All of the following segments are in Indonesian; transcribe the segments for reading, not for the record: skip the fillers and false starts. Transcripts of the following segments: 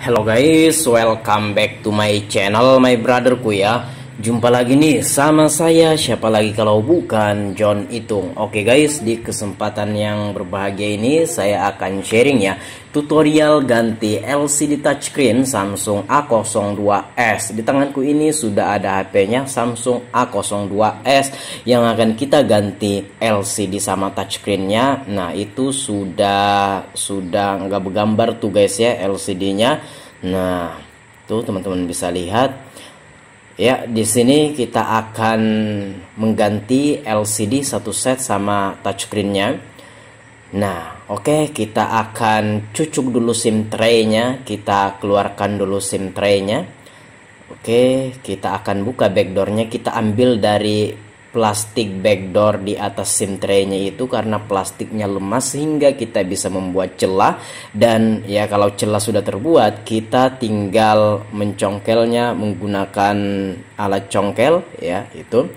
Hello guys, welcome back to my channel, my brotherku ya. Jumpa lagi nih sama saya, siapa lagi kalau bukan John Itung. Oke guys, di kesempatan yang berbahagia ini saya akan sharing ya tutorial ganti LCD touchscreen Samsung A02s. Di tanganku ini sudah ada HP-nya Samsung A02s yang akan kita ganti LCD sama touchscreen-nya. Nah, itu sudah nggak bergambar tuh guys ya LCD-nya. Nah, tuh teman-teman bisa lihat. Ya, di sini kita akan mengganti LCD satu set sama touchscreen-nya. Nah, oke, kita akan cucuk dulu SIM tray-nya, kita keluarkan dulu SIM tray-nya. Oke, kita akan buka backdoor-nya, kita ambil dari plastik backdoor di atas SIM tray-nya itu karena plastiknya lemas sehingga kita bisa membuat celah. Dan ya, kalau celah sudah terbuat, kita tinggal mencongkelnya menggunakan alat congkel ya, itu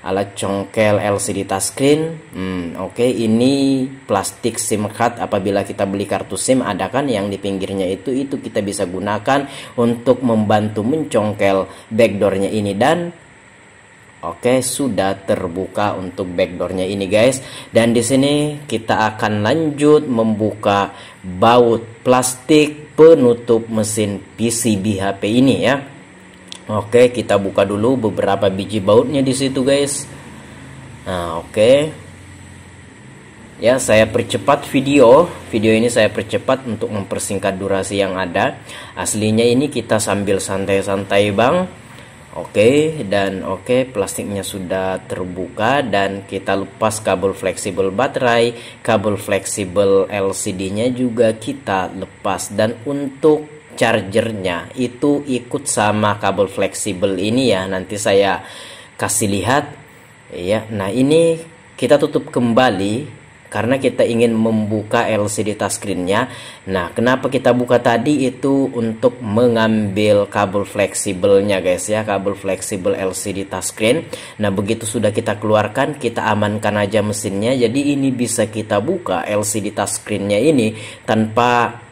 alat congkel LCD touchscreen. Oke, ini plastik SIM card. Apabila kita beli kartu SIM, ada kan yang di pinggirnya itu kita bisa gunakan untuk membantu mencongkel backdoornya ini. Dan oke, sudah terbuka untuk backdoornya ini guys. Dan di sini kita akan lanjut membuka baut plastik penutup mesin PCB HP ini ya. Oke, kita buka dulu beberapa biji bautnya di situ guys. Nah, oke. Ya, saya percepat video ini saya percepat untuk mempersingkat durasi yang ada. Aslinya ini kita sambil santai-santai bang. Oke, dan oke, plastiknya sudah terbuka dan kita lepas kabel fleksibel baterai, kabel fleksibel LCD-nya juga kita lepas. Dan untuk chargernya itu ikut sama kabel fleksibel ini ya, nanti saya kasih lihat ya. Nah, ini kita tutup kembali karena kita ingin membuka LCD touchscreen-nya. Nah, kenapa kita buka tadi itu untuk mengambil kabel fleksibelnya guys ya, kabel fleksibel LCD touchscreen. Nah, begitu sudah kita keluarkan, kita amankan aja mesinnya. Jadi ini bisa kita buka LCD touchscreen-nya ini tanpa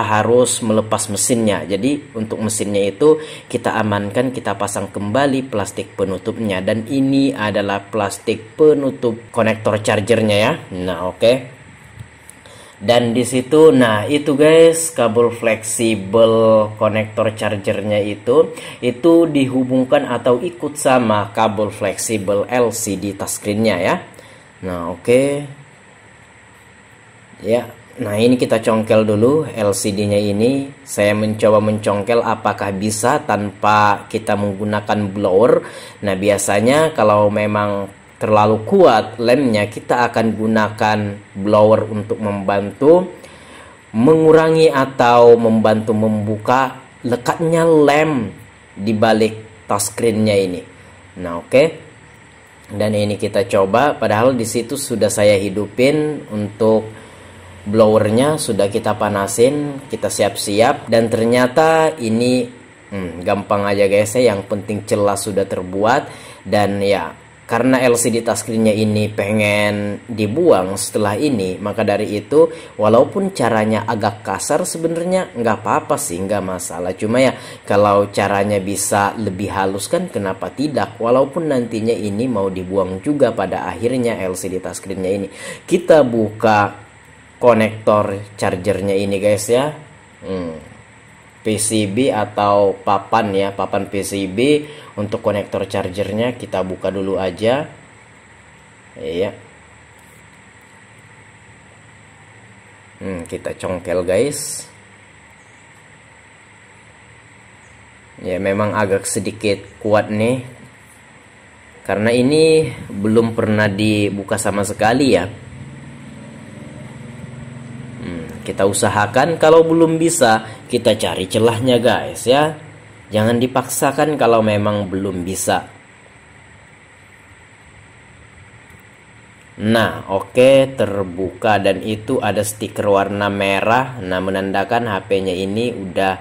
harus melepas mesinnya. Jadi untuk mesinnya itu kita amankan, kita pasang kembali plastik penutupnya. Dan ini adalah plastik penutup konektor chargernya ya. Nah, oke. Dan di situ, nah itu guys, kabel fleksibel konektor chargernya itu dihubungkan atau ikut sama kabel fleksibel LCD touchscreen-nya ya. Nah, oke. Ya. Nah, ini kita congkel dulu LCD-nya ini. Saya mencoba mencongkel apakah bisa tanpa kita menggunakan blower. Nah, biasanya kalau memang terlalu kuat lemnya, kita akan gunakan blower untuk membantu mengurangi atau membantu membuka lekatnya lem di balik touchscreen-nya ini. Nah, oke. Dan ini kita coba, padahal di situ sudah saya hidupin untuk blowernya, sudah kita panasin, kita siap-siap. Dan ternyata ini gampang aja guys ya, yang penting celah sudah terbuat. Dan ya, karena LCD touchscreen-nya ini pengen dibuang setelah ini, maka dari itu walaupun caranya agak kasar sebenarnya nggak apa-apa sih, nggak masalah. Cuma ya kalau caranya bisa lebih halus kan kenapa tidak, walaupun nantinya ini mau dibuang juga pada akhirnya LCD touchscreen-nya ini. Kita buka konektor chargernya ini guys ya, PCB atau papan ya, papan PCB untuk konektor chargernya kita buka dulu aja ya. Kita congkel guys ya, memang agak sedikit kuat nih karena ini belum pernah dibuka sama sekali ya. Kita usahakan, kalau belum bisa kita cari celahnya guys ya. Jangan dipaksakan kalau memang belum bisa. Nah, oke, terbuka dan itu ada stiker warna merah. Nah, menandakan HP-nya ini udah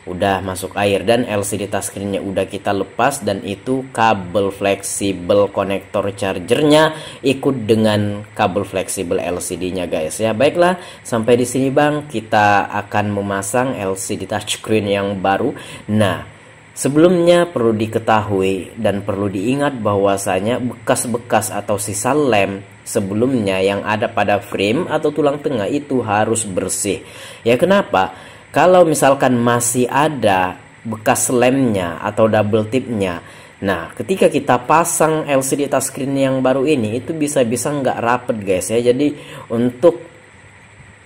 udah masuk air, dan LCD touchscreennya udah kita lepas, dan itu kabel fleksibel konektor chargernya ikut dengan kabel fleksibel LCD-nya guys ya. Baiklah, sampai di sini Bang, kita akan memasang LCD touchscreen yang baru. Nah, sebelumnya perlu diketahui dan perlu diingat bahwasanya bekas-bekas atau sisa lem sebelumnya yang ada pada frame atau tulang tengah itu harus bersih. Ya, kenapa? Kalau misalkan masih ada bekas lemnya atau double tipnya, nah ketika kita pasang LCD touchscreen yang baru ini, itu bisa-bisa nggak rapet guys ya. Jadi untuk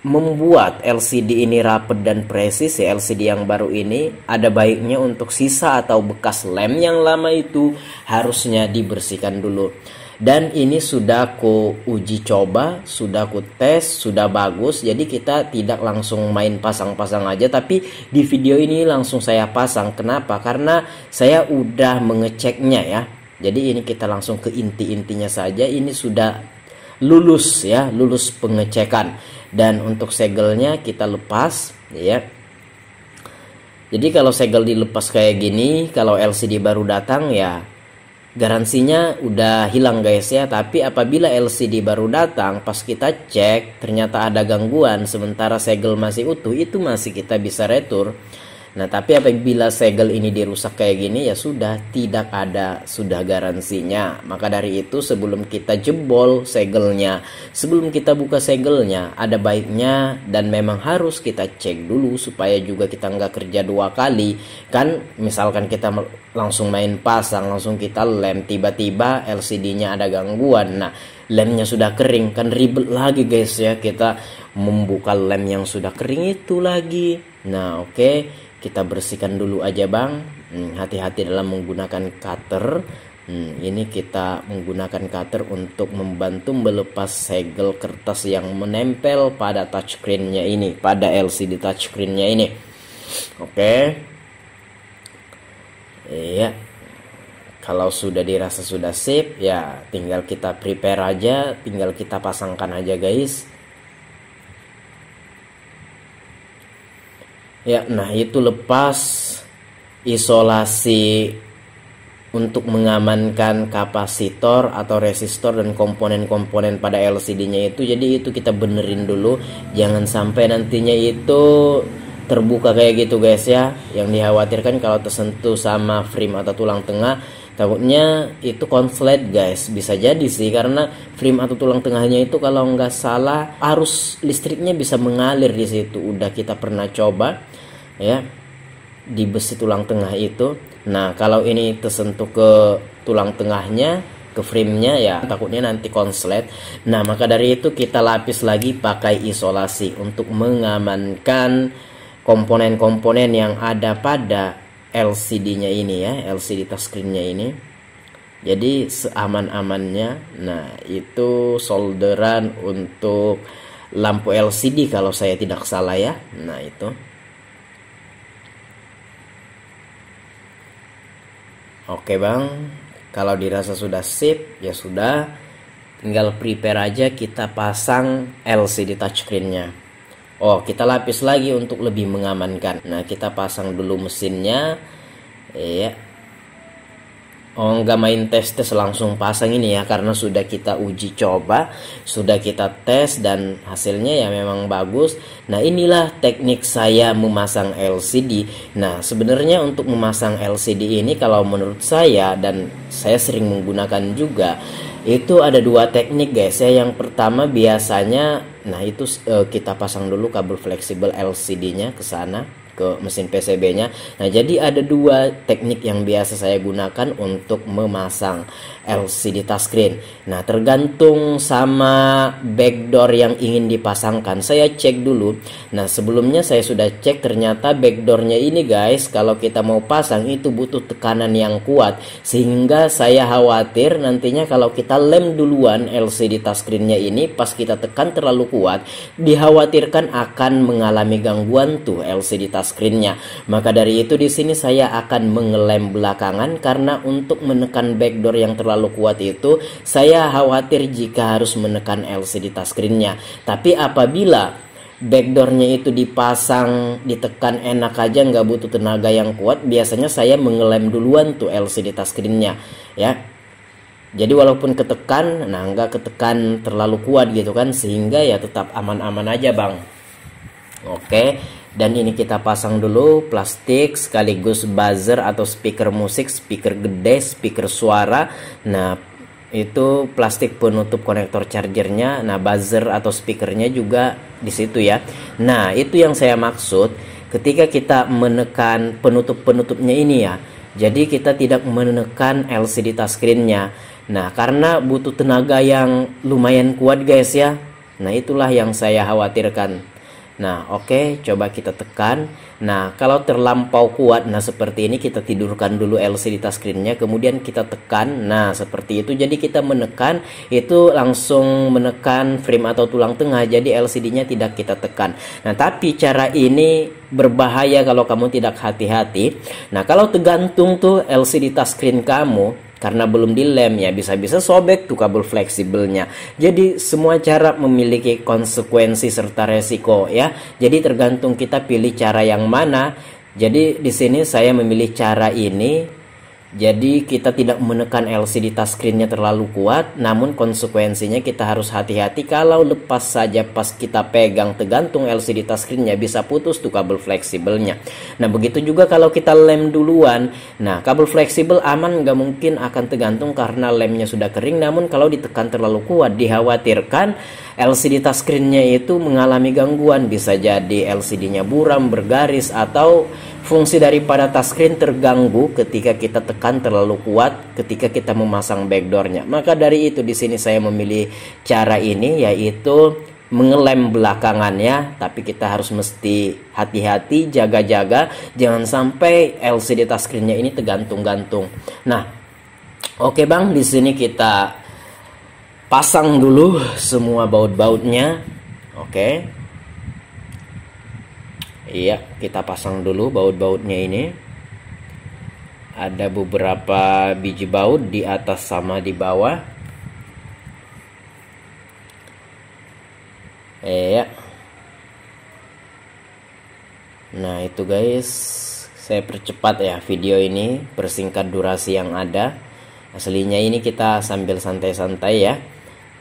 membuat LCD ini rapet dan presis ya, LCD yang baru ini, ada baiknya untuk sisa atau bekas lem yang lama itu harusnya dibersihkan dulu. Dan ini sudah aku uji coba, sudah aku tes, sudah bagus. Jadi kita tidak langsung main pasang-pasang aja, tapi di video ini langsung saya pasang. Kenapa? Karena saya udah mengeceknya ya. Jadi ini kita langsung ke inti-intinya saja. Ini sudah lulus ya, lulus pengecekan. Dan untuk segelnya kita lepas ya. Jadi kalau segel dilepas kayak gini, kalau LCD baru datang ya garansinya udah hilang guys ya. Tapi apabila LCD baru datang, pas kita cek ternyata ada gangguan sementara segel masih utuh, itu masih kita bisa retur. Nah, tapi apabila segel ini dirusak kayak gini ya sudah tidak ada, sudah garansinya. Maka dari itu sebelum kita jebol segelnya, sebelum kita buka segelnya, ada baiknya dan memang harus kita cek dulu supaya juga kita nggak kerja dua kali. Kan misalkan kita langsung main pasang, langsung kita lem, tiba-tiba LCD-nya ada gangguan. Nah, lemnya sudah kering, kan ribet lagi guys ya, kita membuka lem yang sudah kering itu lagi. Nah, oke. Kita bersihkan dulu aja Bang. Hati-hati dalam menggunakan cutter. Ini kita menggunakan cutter untuk membantu melepas segel kertas yang menempel pada touchscreen-nya ini, pada LCD touchscreen-nya ini. Oke. Iya. Kalau sudah dirasa sudah sip, ya tinggal kita prepare aja, tinggal kita pasangkan aja guys. Ya, nah itu lepas isolasi untuk mengamankan kapasitor atau resistor dan komponen-komponen pada LCD-nya itu. Jadi itu kita benerin dulu, jangan sampai nantinya itu terbuka kayak gitu guys ya. Yang dikhawatirkan kalau tersentuh sama frame atau tulang tengah, takutnya itu konslet guys. Bisa jadi sih, karena frame atau tulang tengahnya itu kalau nggak salah arus listriknya bisa mengalir di situ. Udah kita pernah coba ya di besi tulang tengah itu. Nah, kalau ini tersentuh ke tulang tengahnya, ke frame-nya ya takutnya nanti konslet. Nah, maka dari itu kita lapis lagi pakai isolasi untuk mengamankan komponen-komponen yang ada pada LCD-nya ini ya, LCD touchscreen-nya ini. Jadi seaman-amannya. Nah, itu solderan untuk lampu LCD kalau saya tidak salah ya. Nah, itu. Oke Bang, kalau dirasa sudah sip ya sudah, tinggal prepare aja kita pasang LCD touchscreen-nya. Oh, kita lapis lagi untuk lebih mengamankan. Nah, kita pasang dulu mesinnya. Ya. Oh, nggak main tes langsung pasang ini ya, karena sudah kita uji coba, sudah kita tes dan hasilnya ya memang bagus. Nah, inilah teknik saya memasang LCD. Nah, sebenarnya untuk memasang LCD ini kalau menurut saya, dan saya sering menggunakan juga, itu ada dua teknik guys ya. Yang pertama biasanya, nah itu kita pasang dulu kabel fleksibel LCD-nya ke sana, ke mesin PCB-nya. Nah, jadi ada dua teknik yang biasa saya gunakan untuk memasang LCD touchscreen. Nah, tergantung sama backdoor yang ingin dipasangkan. Saya cek dulu. Nah, sebelumnya saya sudah cek, ternyata backdoornya ini guys, kalau kita mau pasang itu butuh tekanan yang kuat, sehingga saya khawatir nantinya kalau kita lem duluan LCD touchscreen-nya ini, pas kita tekan terlalu kuat, dikhawatirkan akan mengalami gangguan tuh LCD touchscreen-nya. Maka dari itu di sini saya akan mengelem belakangan, karena untuk menekan backdoor yang terlalu kuat itu saya khawatir jika harus menekan LCD touchscreen-nya. Tapi apabila backdoornya itu dipasang, ditekan enak aja, nggak butuh tenaga yang kuat, biasanya saya mengelem duluan tuh LCD touchscreen-nya ya. Jadi walaupun ketekan, nah nggak ketekan terlalu kuat gitu kan, sehingga ya tetap aman-aman aja bang. Oke, dan ini kita pasang dulu plastik sekaligus buzzer atau speaker musik, speaker gede, speaker suara. Nah itu plastik penutup konektor chargernya. Nah buzzer atau speakernya juga di situ ya. Nah itu yang saya maksud ketika kita menekan penutupnya ini ya. Jadi kita tidak menekan LCD touchscreen-nya. Nah karena butuh tenaga yang lumayan kuat guys ya. Nah itulah yang saya khawatirkan. Nah oke, coba kita tekan. Nah kalau terlampau kuat, nah seperti ini kita tidurkan dulu LCD touchscreen-nya, kemudian kita tekan. Nah seperti itu, jadi kita menekan itu langsung menekan frame atau tulang tengah, jadi LCD-nya tidak kita tekan. Nah tapi cara ini berbahaya kalau kamu tidak hati-hati. Nah kalau tergantung tuh LCD touchscreen kamu, karena belum dilem ya bisa-bisa sobek tuh kabel fleksibelnya. Jadi semua cara memiliki konsekuensi serta resiko ya. Jadi tergantung kita pilih cara yang mana. Jadi di sini saya memilih cara ini. Jadi kita tidak menekan LCD touchscreen-nya terlalu kuat, namun konsekuensinya kita harus hati-hati kalau lepas saja pas kita pegang tergantung LCD touchscreen-nya bisa putus tuh kabel fleksibelnya. Nah begitu juga kalau kita lem duluan, nah kabel fleksibel aman, nggak mungkin akan tergantung karena lemnya sudah kering, namun kalau ditekan terlalu kuat dikhawatirkan LCD touchscreen-nya itu mengalami gangguan, bisa jadi LCD-nya buram, bergaris, atau fungsi daripada touchscreen terganggu ketika kita tekan terlalu kuat ketika kita memasang backdoornya. Maka dari itu di sini saya memilih cara ini, yaitu mengelem belakangannya, tapi kita harus mesti hati-hati, jaga-jaga, jangan sampai LCD touchscreen-nya ini tergantung-gantung. Nah, oke bang, di sini kita pasang dulu semua baut-bautnya. Oke. Iya, kita pasang dulu baut-bautnya ini. Ada beberapa biji baut di atas sama di bawah. Iya. Nah itu guys, saya percepat ya video ini, persingkat durasi yang ada. Aslinya ini kita sambil santai-santai ya.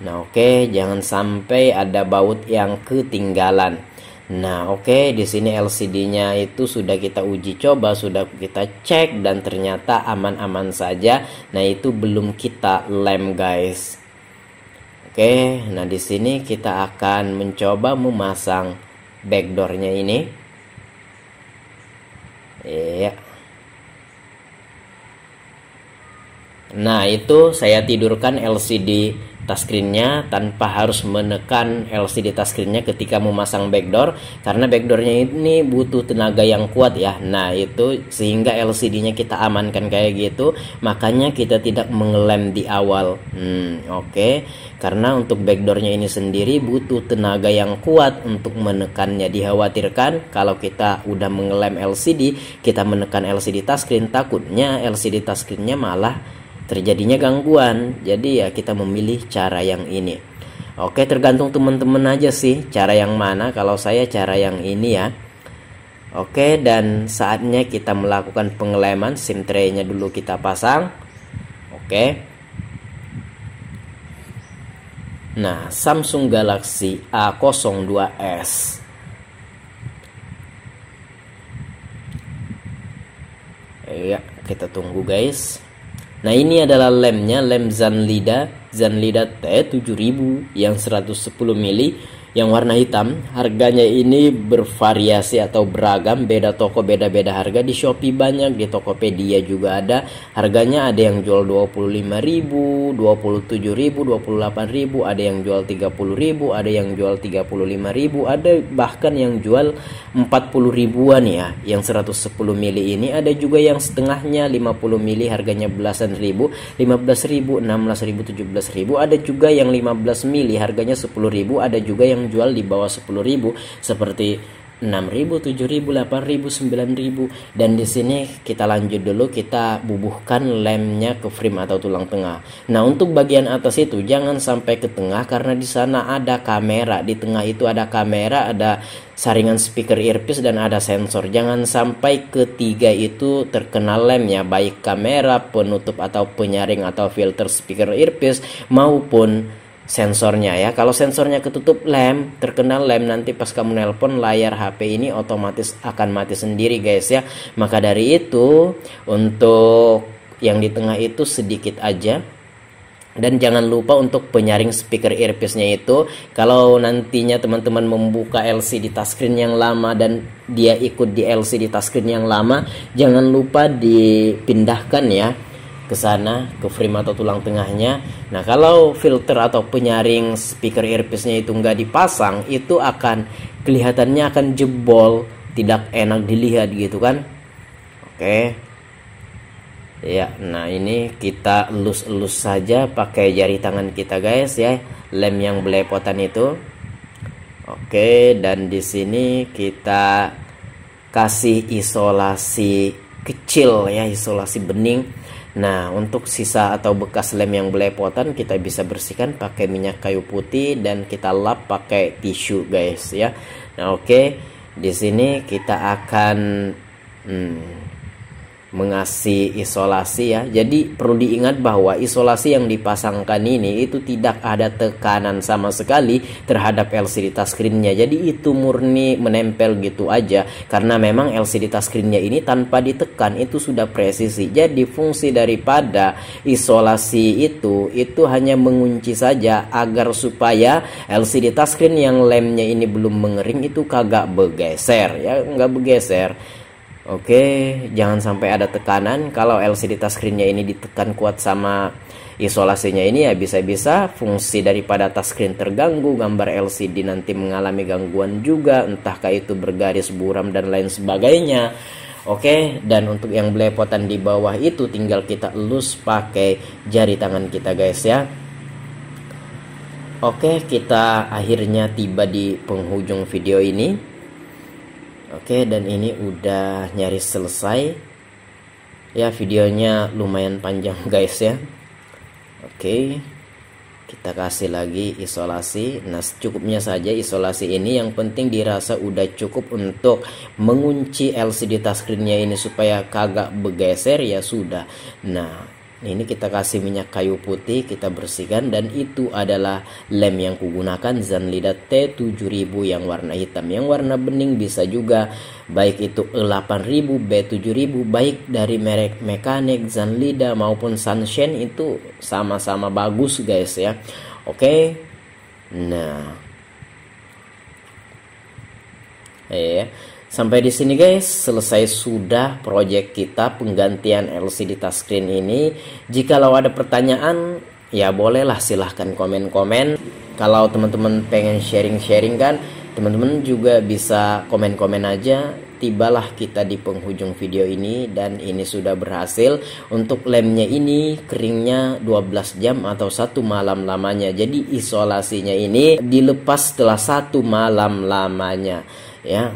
Nah oke, jangan sampai ada baut yang ketinggalan. Nah oke, di sini LCD-nya itu sudah kita uji coba, sudah kita cek dan ternyata aman-aman saja. Nah itu belum kita lem guys. Oke, nah di sini kita akan mencoba memasang backdoornya ini. Iya. Nah itu saya tidurkan LCD touchscreen-nya tanpa harus menekan LCD touchscreen-nya ketika memasang backdoor, karena backdoornya ini butuh tenaga yang kuat ya. Nah itu sehingga LCD-nya kita amankan kayak gitu, makanya kita tidak mengelem di awal. Oke. Karena untuk backdoornya ini sendiri butuh tenaga yang kuat untuk menekannya. Dikhawatirkan kalau kita udah mengelem LCD, kita menekan LCD touchscreen, takutnya LCD touchscreen-nya malah terjadinya gangguan. Jadi ya kita memilih cara yang ini. Oke, tergantung teman-teman aja sih cara yang mana. Kalau saya cara yang ini ya. Oke, dan saatnya kita melakukan pengeleman. SIM tray-nya dulu kita pasang. Oke. Nah, Samsung Galaxy A02s. Ya, kita tunggu guys. Nah ini adalah lemnya, lem Zanlida T7000 yang 110 mili yang warna hitam. Harganya ini bervariasi atau beragam, beda toko beda-beda harga. Di Shopee banyak, di Tokopedia juga ada. Harganya ada yang jual 25.000, 27.000, 28.000, ada yang jual 30.000, ada yang jual 35.000, ada bahkan yang jual 40 ribuan ya. Yang 110 mili ini ada juga yang setengahnya 50 mili harganya belasan ribu, 15.000, 16.000, 17.000, ada juga yang 15 mili harganya 10.000, ada juga yang jual di bawah 10.000 seperti 6.000, 7.000, 8.000, 9.000. Dan di sini kita lanjut dulu, kita bubuhkan lemnya ke frame atau tulang tengah. Nah, untuk bagian atas itu jangan sampai ke tengah karena di sana ada kamera. Di tengah itu ada kamera, ada saringan speaker earpiece dan ada sensor. Jangan sampai ketiga itu terkena lemnya, baik kamera, penutup atau penyaring atau filter speaker earpiece maupun sensornya ya. Kalau sensornya ketutup lem, terkena lem, nanti pas kamu nelpon layar HP ini otomatis akan mati sendiri guys ya. Maka dari itu untuk yang di tengah itu sedikit aja. Dan jangan lupa untuk penyaring speaker earpiece-nya itu, kalau nantinya teman-teman membuka LCD touchscreen yang lama dan dia ikut di LCD touchscreen yang lama, jangan lupa dipindahkan ya ke sana, ke frame atau tulang tengahnya. Nah, kalau filter atau penyaring speaker earpiece-nya itu nggak dipasang, itu akan kelihatannya akan jebol, tidak enak dilihat gitu kan. Oke. Ya, nah ini kita elus-elus saja pakai jari tangan kita guys ya, lem yang belepotan itu. Oke, dan di sini kita kasih isolasi kecil ya, isolasi bening. Nah, untuk sisa atau bekas lem yang belepotan kita bisa bersihkan pakai minyak kayu putih dan kita lap pakai tisu guys ya. Nah, oke. Di sini kita akan mengasih isolasi ya. Jadi perlu diingat bahwa isolasi yang dipasangkan ini itu tidak ada tekanan sama sekali terhadap LCD touchscreen-nya. Jadi itu murni menempel gitu aja, karena memang LCD touchscreen-nya ini tanpa ditekan itu sudah presisi. Jadi fungsi daripada isolasi itu hanya mengunci saja agar supaya LCD touchscreen yang lemnya ini belum mengering itu kagak bergeser ya, nggak bergeser. Oke, jangan sampai ada tekanan. Kalau LCD touchscreen-nya ini ditekan kuat sama isolasinya ini ya bisa-bisa fungsi daripada touchscreen terganggu, gambar LCD nanti mengalami gangguan juga, entahkah itu bergaris buram dan lain sebagainya. Oke, dan untuk yang belepotan di bawah itu tinggal kita elus pakai jari tangan kita guys ya. Oke, kita akhirnya tiba di penghujung video ini. Oke, dan ini udah nyaris selesai ya, videonya lumayan panjang guys ya. Oke, kita kasih lagi isolasi. Nah, secukupnya saja isolasi ini, yang penting dirasa udah cukup untuk mengunci LCD touchscreen-nya ini supaya kagak bergeser ya sudah. Nah, ini kita kasih minyak kayu putih, kita bersihkan, dan itu adalah lem yang kugunakan Zanlida T7000 yang warna hitam. Yang warna bening bisa juga, baik itu E8000, B7000, baik dari merek mekanik Zanlida maupun Sunshine itu sama-sama bagus guys ya. Oke. Nah. Sampai di sini guys, selesai sudah project kita penggantian LCD touchscreen ini. Jikalau ada pertanyaan, ya bolehlah silahkan komen-komen. Kalau teman-teman pengen sharing-sharing kan, teman-teman juga bisa komen-komen aja. Tibalah kita di penghujung video ini, dan ini sudah berhasil. Untuk lemnya ini keringnya 12 jam atau 1 malam lamanya. Jadi isolasinya ini dilepas setelah 1 malam lamanya ya,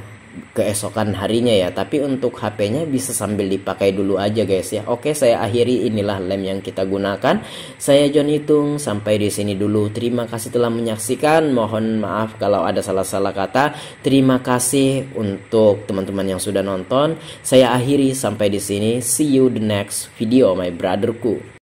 keesokan harinya ya. Tapi untuk HP-nya bisa sambil dipakai dulu aja guys ya. Oke, saya akhiri, inilah lem yang kita gunakan. Saya John Itung, sampai di sini dulu. Terima kasih telah menyaksikan. Mohon maaf kalau ada salah-salah kata. Terima kasih untuk teman-teman yang sudah nonton. Saya akhiri sampai di sini. See you the next video my brotherku.